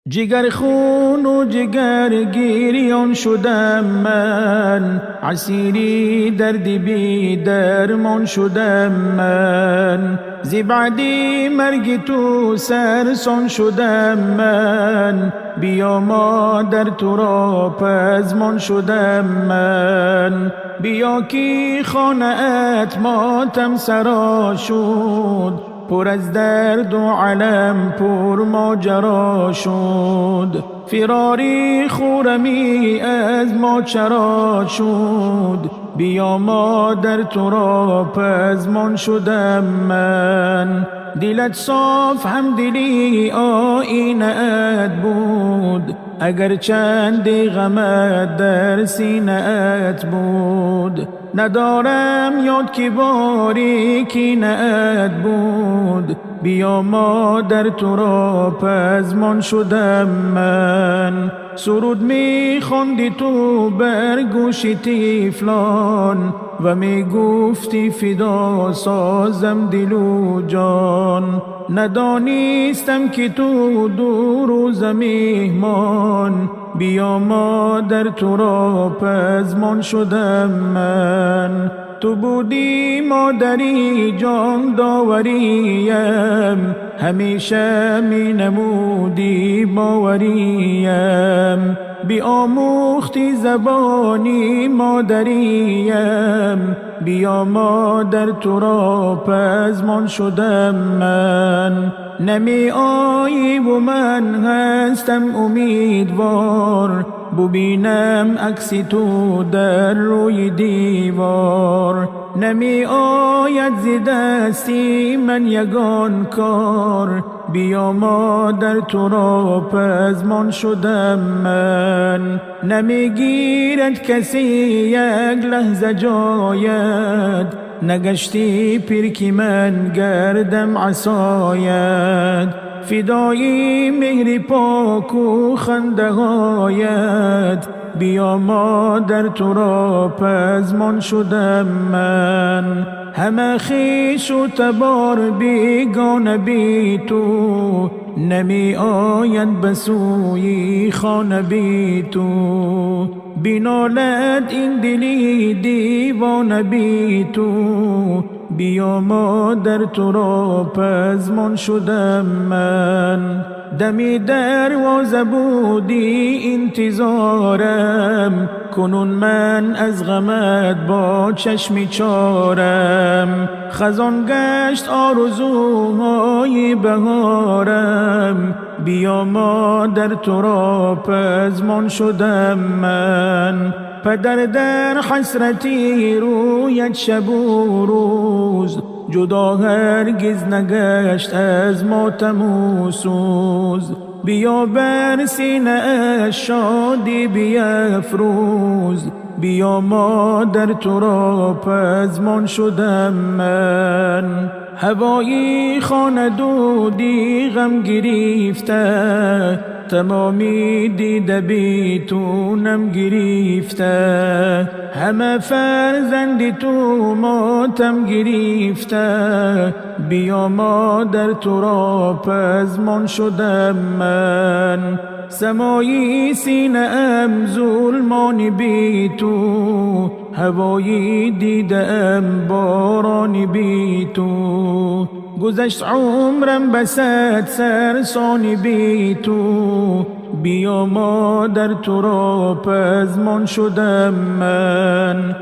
جگر خون و جگر گیریان شدم من، عسیری دردی بی درمان شدم من، زی بعدی مرگ تو سرسان شدم من، بیا مادر تو را پزمان شدم من، بیا کی خانه ات ماتم سرا شد، پر از درد و علم پر ماجرا شد، فراری خورمی از ما چرا شد، بیا مادر تو را پزمان شدم من، دلت صاف هم دلی آینه ات بود، اگر چندی غمت در سینه ات بود، ندارم یاد که باری کینه ات بود، بیا مادر تو را پزمان شدم من، سرود می خوندی تو بر گوش طفلان و می گفتی فدا سازم دل و جان، ندانستم که تو دو روز میهمان، بیا مادر تو را پزمان شدم من، تو بودی مادری جان داوریم، همیشه می نمودی باوریم، بیاموختی زبانی مادریم، بیا مادر تو را پزمان شدم من، نمی آیی و من هستم امیدوار، ببینم عکس تو در روی دیوار، نمی آید ز دستی من یگان کار، بیا مادر تو را پزمان شدم من، نمی گیرد کسی یک لحظه جایت، نگشتی پیر که من گردم عصایت، فدای مهر پاک و خنده هایت، بیا مادر تو را پزمان شدم من، همه خویش و تبار بیگانه بی تو، نمی آید بسوی خانه بی تو، بینالد این دلی دیوانه بی تو، بیا مادر تو را پزمان شدم من، دمی دروازه بودی انتظارم، کنون من از غمت با چشمی چارم، خزان گشت آرزوهای بهارم، بیا مادر تو را پزمان شدم من، پدر در حسرتی رویت شب و روز، جدا هرگز نگشت از ماتم و سوز، بیا بر سینه اش شادی بیفروز، بیا مادر تو را پزمان شدم من، هوای خانه دودی غم گرفته، تمامی دیده بی تو نم گرفته، همه فرزند تو ماتم گرفته، بیا مادر تو را پزمان شدم من، سمایی سینه ام ظلمانی بی تو، هوایی دیده ام بارانی بی تو، گذشت عمرم بسد سرسانی بی تو، بیا مادر تو را پزمان شدم من.